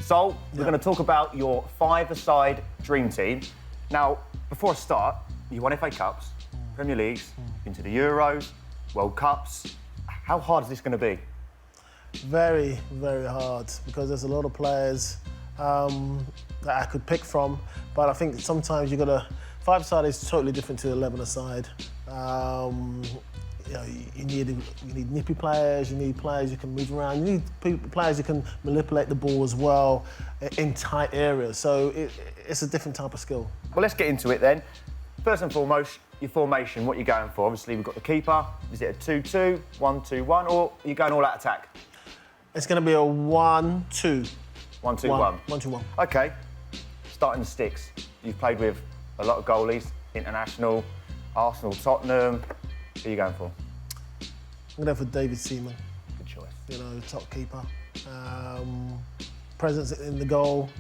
Sol, we're going to talk about your five-a-side dream team. Now, before I start, you won FA Cups, Premier Leagues, been to the Euros, World Cups. How hard is this going to be? Very, very hard, because there's a lot of players that I could pick from, but I think sometimes you've got to... Five-a-side is totally different to 11-a-side. You need nippy players, you need players who can move around, you need players who can manipulate the ball as well in tight areas. So it's a different type of skill. Well, let's get into it then. First and foremost, your formation, what you're going for. Obviously, we've got the keeper. Is it a 2-2, 1-2-1, or are you going all out attack? It's going to be a 1-2. 1-2-1. 1-2-1. OK. Starting the sticks. You've played with a lot of goalies, international, Arsenal, Tottenham. Who are you going for? I'm going to go for David Seaman. Good choice. You know, top keeper. Presence in the goal.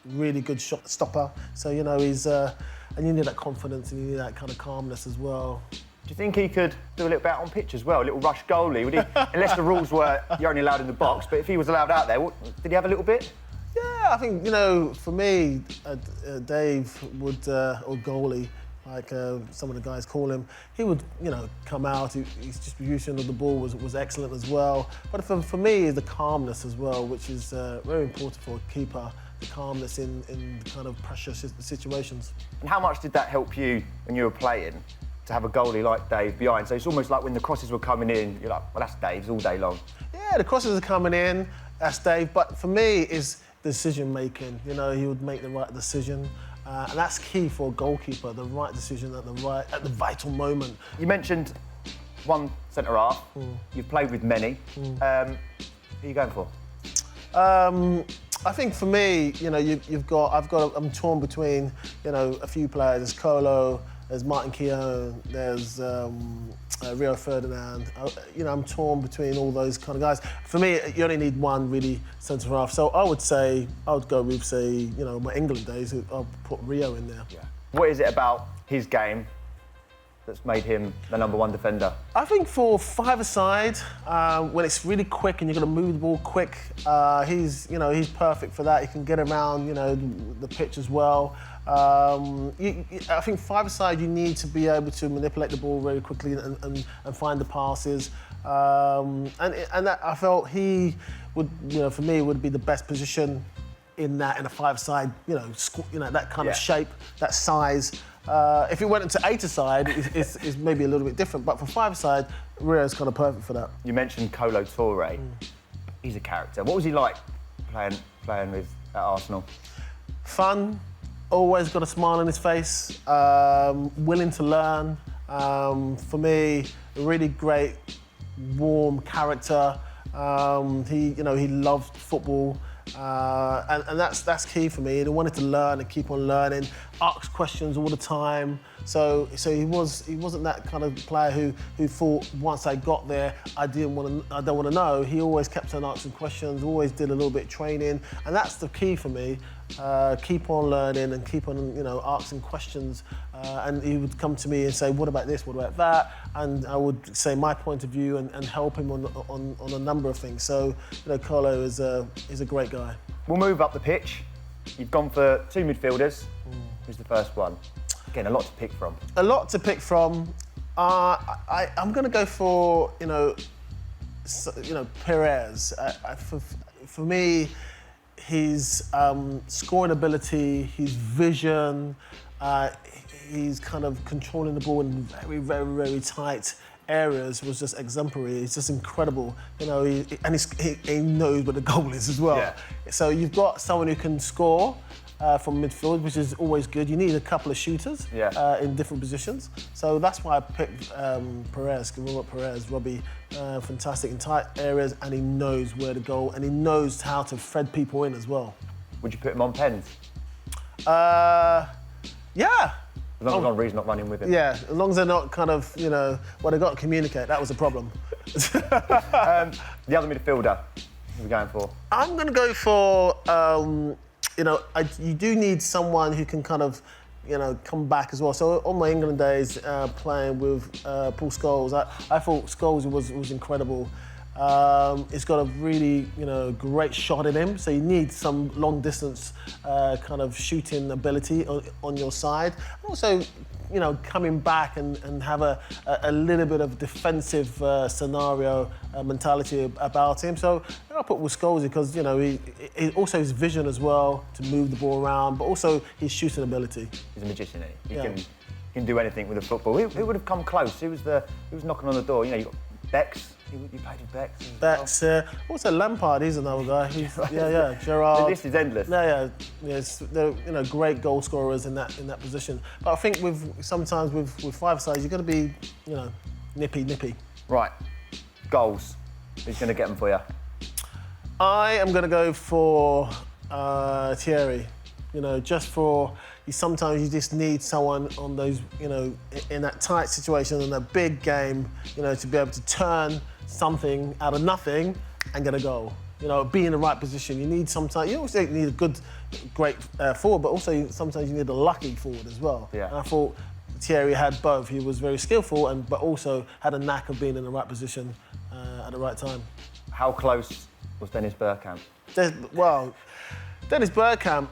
Really good shot stopper. So, you know, he's... and you need that confidence and you need that kind of calmness as well. Do you think he could do a little bit out on pitch as well? A little rush goalie? Would he? Unless the rules were you're only allowed in the box, but if he was allowed out there, did he have a little bit? Yeah, I think, you know, for me, Dave would, or goalie, like some of the guys call him, he would, you know, come out, his distribution of the ball was excellent as well. But for me, the calmness as well, which is very important for a keeper, the calmness in kind of pressure situations. And how much did that help you when you were playing, to have a goalie like Dave behind? So it's almost like when the crosses were coming in, you're like, well, that's Dave's all day long. Yeah, the crosses are coming in, that's Dave. But for me, is decision making. You know, he would make the right decision. And that's key for a goalkeeper, the right decision at the vital moment. You mentioned one centre-half. You've played with many. Who are you going for? I think for me, you know, I'm torn between, you know, a few players. There's Colo, there's Martin Keown, there's Rio Ferdinand. You know, I'm torn between all those kind of guys. For me, you only need one really centre half. So I would go with, say, you know, my England days. I'll put Rio in there. Yeah. What is it about his game that's made him the #1 defender? I think for five-a-side, when it's really quick and you're going to move the ball quick, he's perfect for that. He can get around, you know, the pitch as well. I think five-a-side, you need to be able to manipulate the ball very quickly and find the passes. And that, I felt he would, you know, for me, would be the best position in a five-a-side, you know, that kind of shape, that size. If it went into eight-a-side, it's maybe a little bit different. But for five-a-side, Rio's kind of perfect for that. You mentioned Colo Touré. He's a character. What was he like playing with at Arsenal? Fun. Always got a smile on his face. Willing to learn. For me, a really great, warm character. He loved football. And that's key for me. He wanted to learn and keep on learning, ask questions all the time. So he wasn't that kind of player who thought once I got there I don't want to know. He always kept on asking questions, always did a little bit of training, and that's the key for me. Keep on learning and keep on, you know, asking questions. And he would come to me and say, what about this, what about that? And I would say my point of view and help him on a number of things. So, you know, Colo is a great guy. We'll move up the pitch. You've gone for two midfielders. Who's the first one? Again, a lot to pick from. A lot to pick from. I'm going to go for, you know, Perez. For me, his scoring ability, his vision, he's kind of controlling the ball in very, very, very tight areas was just exemplary. It's just incredible, you know. He knows where the goal is as well. Yeah. So you've got someone who can score from midfield, which is always good. You need a couple of shooters in different positions. So that's why I picked Robbie, fantastic in tight areas, and he knows where to go, and he knows how to thread people in as well. Would you put him on pens? Yeah. As long as Henry's not running with him. Yeah, as long as they're not kind of, you know, well, they've got to communicate. That was a problem. The other midfielder, who are we going for? I'm going to go for, you know, you do need someone who can kind of, you know, come back as well. So on my England days, playing with Paul Scholes, I thought Scholes was incredible. He's got a really, great shot in him. So you need some long distance kind of shooting ability on your side. Also, coming back and have a little bit of defensive scenario mentality about him. So I put with Scholes because he also his vision as well to move the ball around, but also his shooting ability. He's a magician, isn't he? He can do anything with the football. Who would have come close? Who was knocking on the door? You got Becks. You played with Becks. Becks. Also Lampard. He's another guy. Gerrard. The list is endless. They're great goal scorers in that position. But I think sometimes with five-a-side, you've got to be nippy. Right. Goals. Who's going to get them for you? I am going to go for Thierry. Sometimes you just need someone on those, in that tight situation, in a big game, to be able to turn something out of nothing and get a goal. Be in the right position. You also need a great forward, but also sometimes you need a lucky forward as well. Yeah. And I thought Thierry had both. He was very skillful, but also had a knack of being in the right position at the right time. How close was Dennis Bergkamp? Dennis Bergkamp,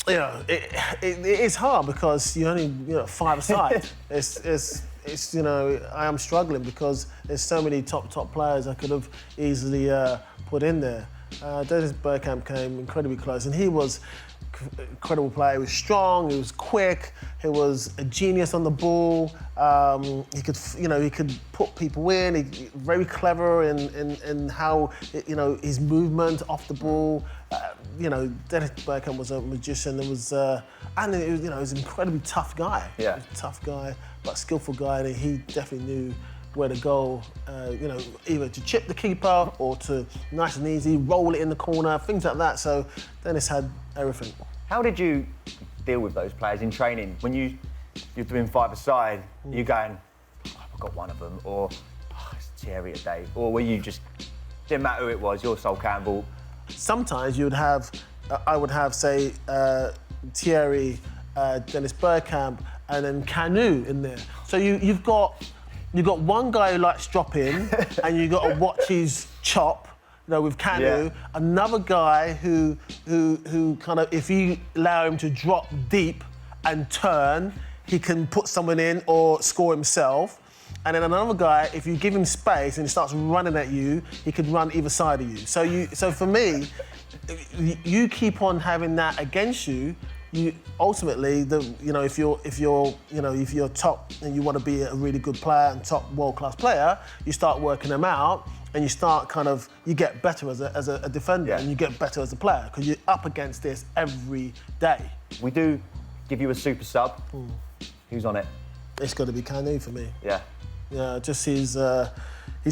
it is hard because you only five-a-side. I am struggling because there's so many top players I could have easily put in there. Dennis Bergkamp came incredibly close, and he was an incredible player. He was strong, he was quick, he was a genius on the ball. He could put people in. He very clever in how his movement off the ball. Dennis Bergkamp was a magician. He was an incredibly tough guy. Yeah. Tough guy, but skillful guy, and he definitely knew where to go, either to chip the keeper or to nice and easy roll it in the corner, things like that. So Dennis had everything. How did you deal with those players in training? When you're doing five-a-side, you're going, I've got one of them, or it's Thierry today, or were you just, didn't matter who it was, you're Sol Campbell? Sometimes I would have, say, Thierry, Dennis Bergkamp, and then Canu in there. So you've got one guy who likes drop in, and you've got to watch his chop, with Canu. Yeah. Another guy who kind of, if you allow him to drop deep and turn, he can put someone in or score himself. And then another guy, if you give him space and he starts running at you, he could run either side of you. So for me, you keep on having that against you. You ultimately, if you're top and you want to be a really good player and top world-class player, you start working them out and you get better as a defender and you get better as a player because you're up against this every day. We do give you a super sub. Who's on it? It's got to be Canu for me. Yeah. Yeah, just his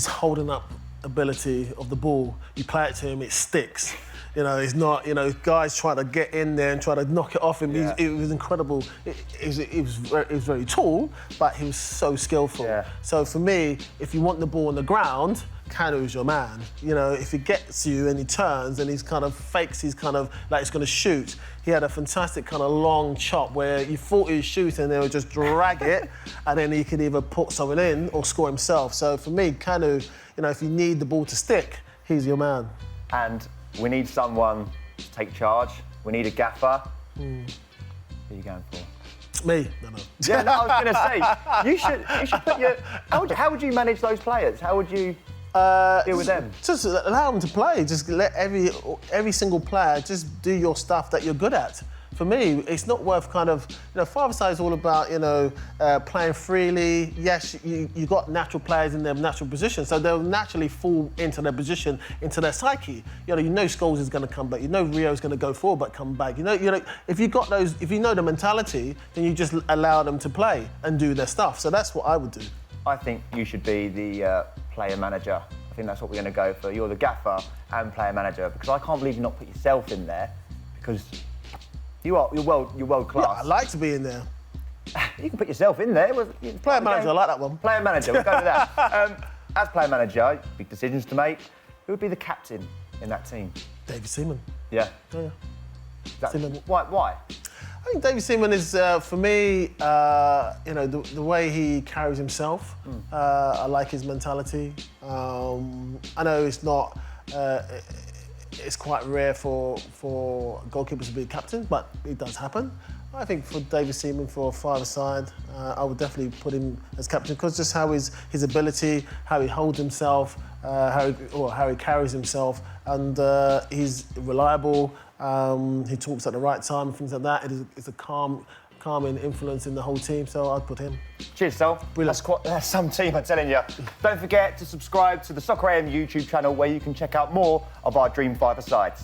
holding up ability of the ball. You play it to him, it sticks. He's not, guys try to get in there and try to knock it off him. Yeah. It was incredible. He was very tall, but he was so skillful. Yeah. So for me, if you want the ball on the ground, Canu is your man. If he gets you and he turns and he's kind of fakes, he's kind of like he's going to shoot. He had a fantastic kind of long chop where you thought he was shooting and they would just drag it and then he could either put someone in or score himself. So for me, Canu, if you need the ball to stick, he's your man. And we need someone to take charge. We need a gaffer. Who are you going for? Me? No. Yeah, I was going to say, you should put your... How would you manage those players? How would you deal with them? Just allow them to play. Just let every single player just do your stuff that you're good at. For me, it's not worth kind of, five-a-side is all about, playing freely. Yes, you got natural players in their natural position, so they'll naturally fall into their position, into their psyche. Scholes is going to come back. Rio's going to go forward but come back. If you got those, if you know the mentality, then you just allow them to play and do their stuff. So that's what I would do. I think you should be the player manager. I think that's what we're going to go for. You're the gaffer and player manager because I can't believe you've not put yourself in there because you're world class. Yeah, I like to be in there. You can put yourself in there. Player manager, I like that one. Player manager, we'll go with that. As player manager, big decisions to make. Who would be the captain in that team? David Seaman. Yeah. Yeah. Seaman. Why? I think David Seaman is, for me, the way he carries himself. I like his mentality. I know it's not. It's quite rare for goalkeepers to be captain, but it does happen. I think for David Seaman, for a five-a-side, I would definitely put him as captain because just how his ability, how he holds himself, how he carries himself, and he's reliable. He talks at the right time and things like that. It's a calming influence in the whole team, so I'd put him. Cheers, Sol. That's some team, I'm telling you. Don't forget to subscribe to the Soccer AM YouTube channel where you can check out more of our Dream Five-a-sides.